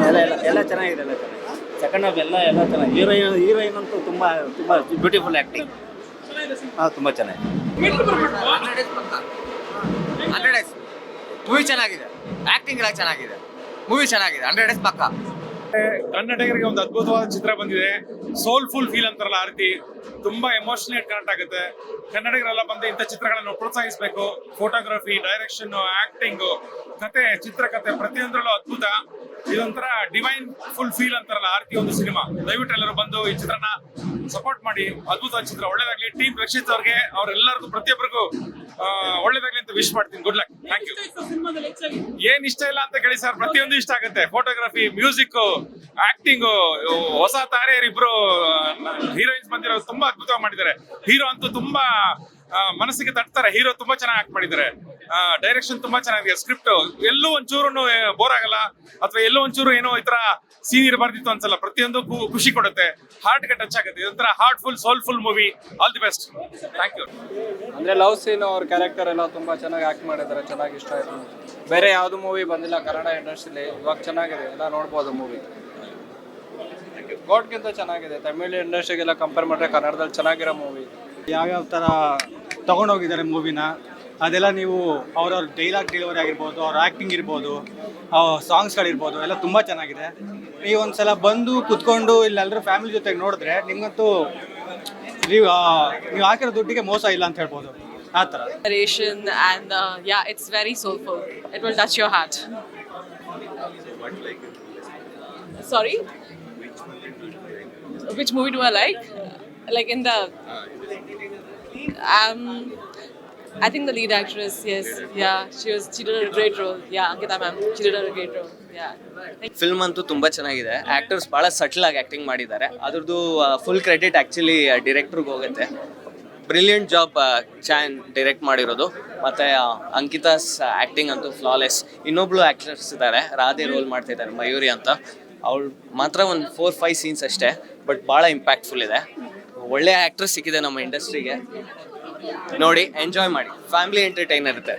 ಎಲ್ಲ ಚೆನ್ನಾಗಿದೆ, ಎಲ್ಲ ಚೆನ್ನಾಗಿದೆ. ಸೆಕೆಂಡ್ ಹಾಫ್ ಎಲ್ಲ ಚೆನ್ನಾಗಿ. ಹೀರೋಯಿನ್ ಅಂತೂ ತುಂಬ ಬ್ಯೂಟಿಫುಲ್ ಆ್ಯಕ್ಟಿಂಗ್. ತುಂಬ ಚೆನ್ನಾಗಿದೆ. 100 ಮೂವಿ ಚೆನ್ನಾಗಿದೆ, ಆಕ್ಟಿಂಗ್ ಎಲ್ಲ ಚೆನ್ನಾಗಿದೆ, ಮೂವಿ ಚೆನ್ನಾಗಿದೆ. 100 ಪಕ್ಕ. ಕನ್ನಡಿಗರಿಗೆ ಒಂದು ಅದ್ಭುತವಾದ ಚಿತ್ರ ಬಂದಿದೆ. ಸೋಲ್ಫುಲ್ ಫೀಲ್ ಅಂತಾರಲ್ಲ ಆ ರೀತಿ ತುಂಬಾ ಎಮೋಷನಲ್ ಕನೆಕ್ಟ್ ಆಗುತ್ತೆ. ಕನ್ನಡಿಗರೆಲ್ಲ ಬಂದು ಇಂಥ ಚಿತ್ರಗಳನ್ನು ಪ್ರೋತ್ಸಾಹಿಸಬೇಕು. ಫೋಟೋಗ್ರಫಿ, ಡೈರೆಕ್ಷನ್, ಆಕ್ಟಿಂಗ್, ಕತೆ, ಚಿತ್ರಕಥೆ ಪ್ರತಿಯೊಂದರಲ್ಲೂ ಅದ್ಭುತ. ಇದೊಂಥರ ಡಿವೈನ್ ಫುಲ್ ಫೀಲ್ ಅಂತಾರಲ್ಲ ಆ ರೀತಿ ಒಂದು ಸಿನಿಮಾ. ದಯವಿಟ್ಟು ಎಲ್ಲರೂ ಬಂದು ಈ ಚಿತ್ರನ ಸಪೋರ್ಟ್ ಮಾಡಿ. ಅದ್ಭುತವಾದ ಚಿತ್ರ, ಒಳ್ಳೇದಾಗ್ಲಿ. ಟೀಮ್ ರಕ್ಷಿತ್ ಅವ್ರಿಗೆ, ಅವ್ರೆಲ್ಲರಿಗೂ ಪ್ರತಿಯೊಬ್ಬರಿಗೂ ಒಳ್ಳೇದಾಗ್ಲಿ ಅಂತ ವಿಶ್ ಮಾಡ್ತೀನಿ. Good luck. Thank you. ಏನ್ ಇಷ್ಟ ಇಲ್ಲ ಅಂತ ಕೇಳಿ ಸರ್, ಪ್ರತಿಯೊಂದು ಇಷ್ಟ ಆಗುತ್ತೆ. ಫೋಟೋಗ್ರಫಿ, ಮ್ಯೂಸಿಕ್, ಆಕ್ಟಿಂಗ್, ಹೊಸ ತಾರೆಯರಿಬ್ರು ಹೀರೋಯಿನ್ಸ್ ಬಂದಿರೋ ತುಂಬಾ ಅದ್ಭುತವಾಗಿ ಮಾಡಿದ್ದಾರೆ. ಹೀರೋ ಅಂತೂ ತುಂಬಾ ಮನಸ್ಸಿಗೆ ತಟ್ತಾರೆ. ಹೀರೋ ತುಂಬಾ ಚೆನ್ನಾಗಿ ಆಕ್ಟ್ ಮಾಡಿದ್ದಾರೆ. ಡೈರೆಕ್ಷನ್ ತುಂಬಾ ಚೆನ್ನಾಗಿದೆ. ಸ್ಕ್ರಿಪ್ಟ್ ಎಲ್ಲೂ ಒಂಚೂರು ಬೋರ್ ಆಗಲ್ಲ, ಅಥವಾ ಎಲ್ಲೋ ಒಂಚೂರು ಏನೋ ಈ ತರ ಸೀನ್ ಇರಬಾರ್ದಿತ್ತು ಅನ್ಸಲ್ಲ. ಪ್ರತಿಯೊಂದು ಖುಷಿ ಕೊಡುತ್ತೆ, ಹಾರ್ಟ್ ಗೆ ಟಚ್ ಆಗುತ್ತೆ. ಇದೊಂಥರ heartful, soulful movie. All the best. Thank you. ಅಂದ್ರೆ ಲವ್ ಸೀನ್, ಅವ್ರ ಕ್ಯಾರೆಕ್ಟರ್ ಎಲ್ಲ ತುಂಬಾ ಚೆನ್ನಾಗಿ ಆಕ್ಟ್ ಮಾಡಿದ್ದಾರೆ, ಚೆನ್ನಾಗಿ ಇಷ್ಟ ಆಯ್ತು. ಬೇರೆ ಯಾವ್ದು ಮೂವಿ ಬಂದಿಲ್ಲ ಕನ್ನಡ ಇಂಡಸ್ಟ್ರಿಲಿ, ಇವಾಗ ಚೆನ್ನಾಗಿದೆ, ಎಲ್ಲ ನೋಡ್ಬೋದು ಮೂವಿ. ಗೋಡ್ಗಿಂತ ಚೆನ್ನಾಗಿದೆ. ತಮಿಳ್ ಇಂಡಸ್ಟ್ರಿಗೆಲ್ಲ ಕಂಪೇರ್ ಮಾಡಿದ್ರೆ ಕನ್ನಡದಲ್ಲಿ ಚೆನ್ನಾಗಿರೋ ಮೂವಿ. ಯಾವ್ಯಾವ ಥರ ತೊಗೊಂಡೋಗಿದ್ದಾರೆ ಮೂವಿನ, ಅದೆಲ್ಲ ನೀವು ಅವ್ರವ್ರ ಡೈಲಾಗ್ ಡೆಲಿವರಿ ಆಗಿರ್ಬೋದು, ಅವ್ರ ಆ್ಯಕ್ಟಿಂಗ್ ಇರ್ಬೋದು, ಸಾಂಗ್ಸ್ಗಳಿರ್ಬೋದು, ಎಲ್ಲ ತುಂಬ ಚೆನ್ನಾಗಿದೆ. ನೀವು ಒಂದ್ಸಲ ಬಂದು ಕುತ್ಕೊಂಡು ಇಲ್ಲೆಲ್ಲರೂ ಫ್ಯಾಮಿಲಿ ಜೊತೆಗೆ ನೋಡಿದ್ರೆ ನಿಮ್ಗಂತೂ ನೀವು ಹಾಕಿರೋ ದುಡ್ಡಿಗೆ ಮೋಸ ಇಲ್ಲ ಅಂತ ಹೇಳ್ಬೋದು. ಆ ಥರ and yeah, it's very soulful. It will touch your heart. Sorry? Which movie do I like? Like in the I think the lead actress, yes, yeah, she did a great role. Yeah, Ankita ma'am, she did a great role. Yeah. Film ಅಂತೂ ತುಂಬಾ ಚೆನ್ನಾಗಿದೆ. Actors ಬಹಳ subtle ಆಗಿ acting ಮಾಡಿದ್ದಾರೆ. ಅದ್ರದ್ದು full credit actually ಡೈರೆಕ್ಟರ್ಗೆ ಹೋಗುತ್ತೆ. Brilliant job ಚಾನ್ direct ಮಾಡಿರೋದು. ಮತ್ತೆ ಅಂಕಿತಾಸ್ ಆಕ್ಟಿಂಗ್ ಅಂತೂ ಫ್ಲಾಲೆಸ್. ಇನ್ನೊಬ್ಳು ಆಕ್ಟರ್ಸ್ ಇದ್ದಾರೆ, ರಾಧೆ ರೋಲ್ ಮಾಡ್ತಾ ಇದ್ದಾರೆ, ಮಯೂರಿ ಅಂತ. ಅವಳು ಮಾತ್ರ ಒಂದು 4-5 ಸೀನ್ಸ್ ಅಷ್ಟೇ, ಬಟ್ ಭಾಳ ಇಂಪ್ಯಾಕ್ಟ್ಫುಲ್ ಇದೆ. ಒಳ್ಳೆ ಆಕ್ಟ್ರೆಸ್ ಸಿಕ್ಕಿದೆ ನಮ್ಮ ಇಂಡಸ್ಟ್ರಿಗೆ. ನೋಡಿ, ಎಂಜಾಯ್ ಮಾಡಿ. ಫ್ಯಾಮಿಲಿ ಎಂಟರ್ಟೈನರ್ ಇರುತ್ತೆ.